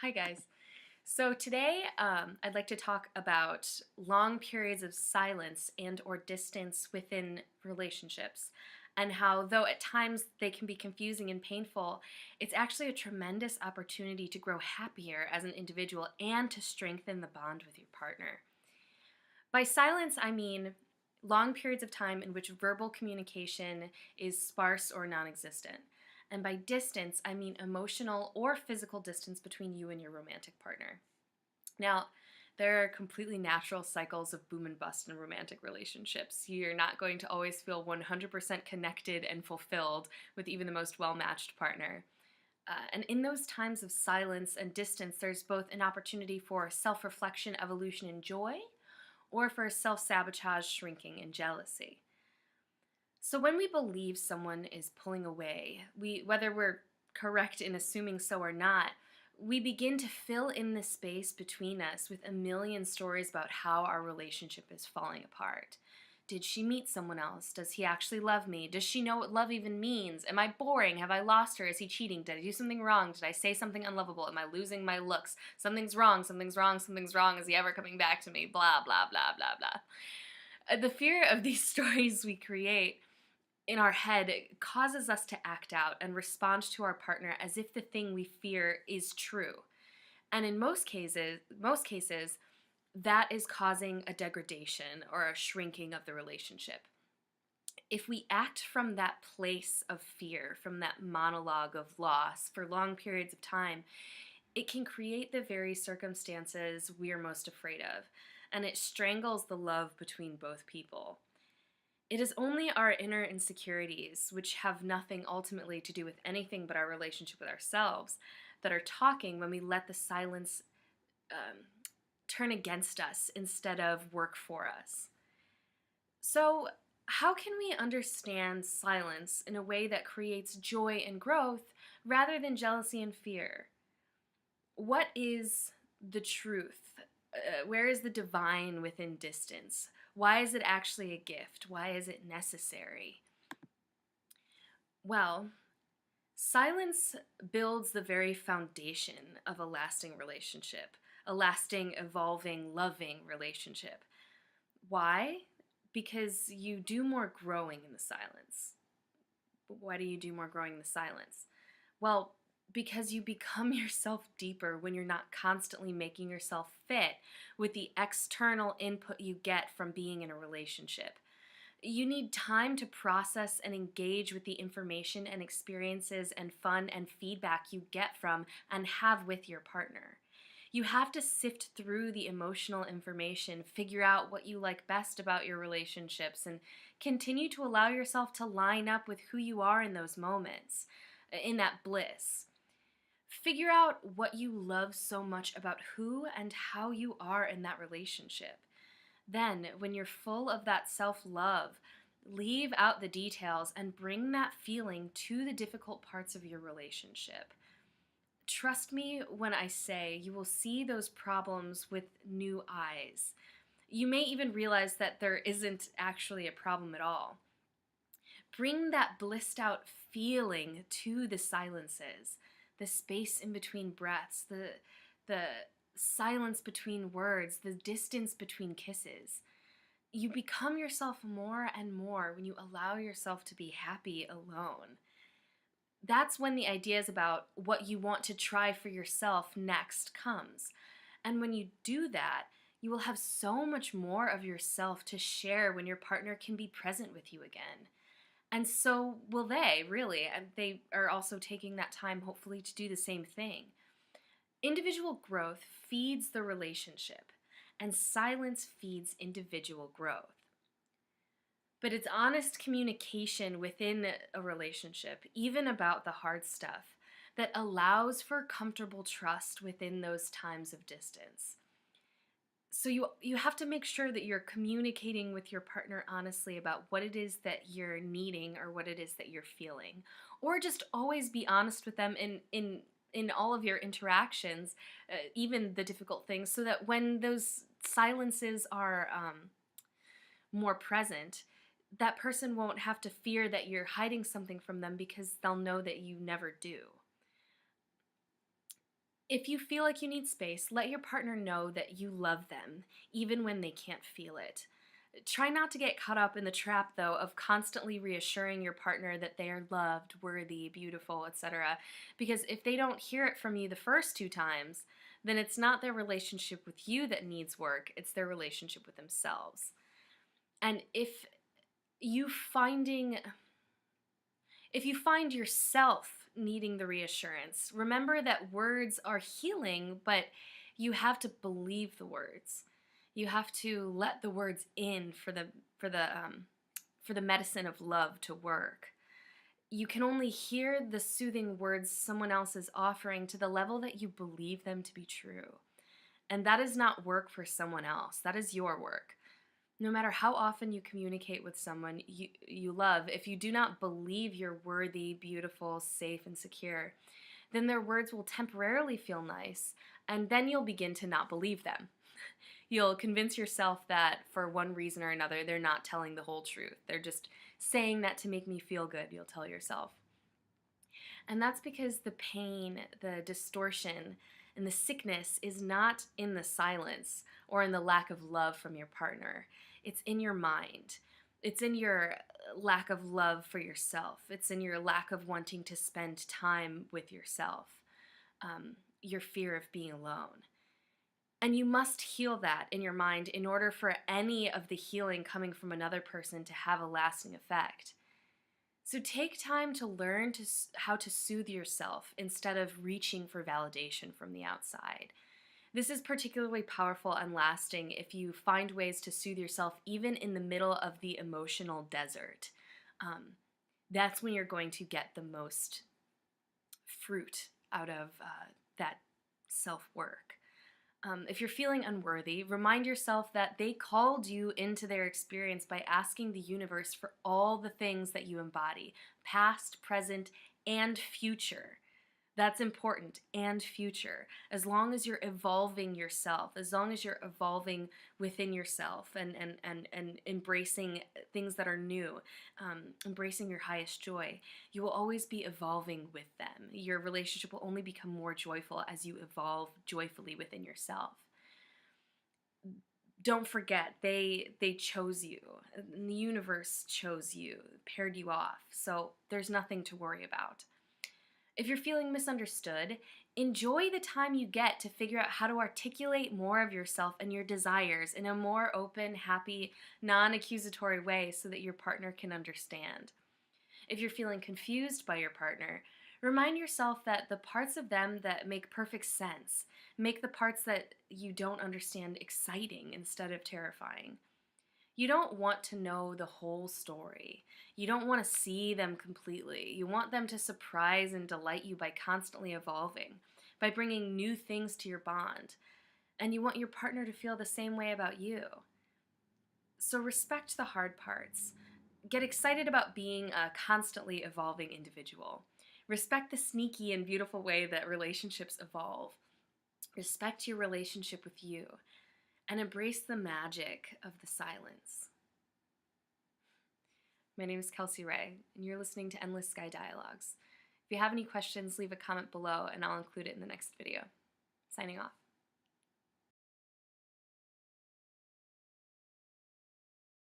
Hi, guys. So today, I'd like to talk about long periods of silence and or distance within relationships, and how, though at times they can be confusing and painful, it's actually a tremendous opportunity to grow happier as an individual and to strengthen the bond with your partner. By silence, I mean long periods of time in which verbal communication is sparse or non existent. And by distance, I mean emotional or physical distance between you and your romantic partner. Now, there are completely natural cycles of boom and bust in romantic relationships. You're not going to always feel 100% connected and fulfilled with even the most well matched partner. And in those times of silence and distance, there's both an opportunity for self reflection, evolution, and joy, or for self sabotage, shrinking, and jealousy. So when we believe someone is pulling away, whether we're correct in assuming so or not, we begin to fill in the space between us with a million stories about how our relationship is falling apart. Did she meet someone else? Does he actually love me? Does she know what love even means? Am I boring? Have I lost her? Is he cheating? Did I do something wrong? Did I say something unlovable? Am I losing my looks? Something's wrong, something's wrong, something's wrong. Is he ever coming back to me? Blah, blah, blah, blah, blah. The fear of these stories we create in our head causes us to act out and respond to our partner as if the thing we fear is true. And in most cases, that is causing a degradation or a shrinking of the relationship. If we act from that place of fear, from that monologue of loss for long periods of time, it can create the very circumstances we are most afraid of, and it strangles the love between both people. It is only our inner insecurities, which have nothing ultimately to do with anything but our relationship with ourselves, that are talking when we let the silence um, turn against us instead of work for us. So, how can we understand silence in a way that creates joy and growth rather than jealousy and fear? What is the truth? Where is the divine within distance? Why is it actually a gift? Why is it necessary? Well, silence builds the very foundation of a lasting relationship, a lasting, evolving, loving relationship. Why? Because you do more growing in the silence. Why do you do more growing in the silence? Well, because you become yourself deeper when you're not constantly making yourself fit with the external input you get from being in a relationship. You need time to process and engage with the information and experiences and fun and feedback you get from and have with your partner. You have to sift through the emotional information, figure out what you like best about your relationships, and continue to allow yourself to line up with who you are in those moments, in that bliss. Figure out what you love so much about who and how you are in that relationship. Then, when you're full of that self love, leave out the details and bring that feeling to the difficult parts of your relationship. Trust me when I say you will see those problems with new eyes. You may even realize that there isn't actually a problem at all. Bring that blissed out feeling to the silences, the space in between breaths, the silence between words, the distance between kisses. You become yourself more and more when you allow yourself to be happy alone. That's when the ideas about what you want to try for yourself next comes. And when you do that, you will have so much more of yourself to share when your partner can be present with you again. And so will they, really. And they are also taking that time, hopefully, to do the same thing. Individual growth feeds the relationship, and silence feeds individual growth. But it's honest communication within a relationship, even about the hard stuff, that allows for comfortable trust within those times of distance. So you have to make sure that you're communicating with your partner honestly about what it is that you're needing or what it is that you're feeling. Or just always be honest with them in all of your interactions, even the difficult things, so that when those silences are more present, that person won't have to fear that you're hiding something from them because they'll know that you never do. If you feel like you need space, let your partner know that you love them, even when they can't feel it. Try not to get caught up in the trap, though, of constantly reassuring your partner that they are loved, worthy, beautiful, etc. Because if they don't hear it from you the first two times, then it's not their relationship with you that needs work, it's their relationship with themselves. And you finding if you find yourself needing the reassurance, remember that words are healing, but you have to believe the words. You have to let the words in for the for the medicine of love to work. You can only hear the soothing words someone else is offering to the level that you believe them to be true. And that is not work for someone else. That is your work. No matter how often you communicate with someone you love, if you do not believe you're worthy, beautiful, safe, and secure, then their words will temporarily feel nice, and then you'll begin to not believe them. You'll convince yourself that for one reason or another, they're not telling the whole truth. They're just saying that to make me feel good, you'll tell yourself. And that's because the pain, the distortion, and the sickness is not in the silence or in the lack of love from your partner. It's in your mind. It's in your lack of love for yourself. It's in your lack of wanting to spend time with yourself, your fear of being alone. And you must heal that in your mind in order for any of the healing coming from another person to have a lasting effect. So take time to learn how to soothe yourself instead of reaching for validation from the outside. This is particularly powerful and lasting if you find ways to soothe yourself even in the middle of the emotional desert. That's when you're going to get the most fruit out of that self-work. If you're feeling unworthy, remind yourself that they called you into their experience by asking the universe for all the things that you embody, past, present, and future. That's important, and future. As long as you're evolving yourself, as long as you're evolving within yourself and embracing things that are new, embracing your highest joy, you will always be evolving with them. Your relationship will only become more joyful as you evolve joyfully within yourself. Don't forget, they chose you. The universe chose you, paired you off. So there's nothing to worry about. If you're feeling misunderstood, enjoy the time you get to figure out how to articulate more of yourself and your desires in a more open, happy, non-accusatory way so that your partner can understand. If you're feeling confused by your partner, remind yourself that the parts of them that make perfect sense make the parts that you don't understand exciting instead of terrifying. You don't want to know the whole story. You don't want to see them completely. You want them to surprise and delight you by constantly evolving, by bringing new things to your bond. And you want your partner to feel the same way about you. So respect the hard parts. Get excited about being a constantly evolving individual. Respect the sneaky and beautiful way that relationships evolve. Respect your relationship with you. And embrace the magic of the silence. My name is Kelsey Ray, and you're listening to Endless Sky Dialogues. If you have any questions, leave a comment below, and I'll include it in the next video. Signing off.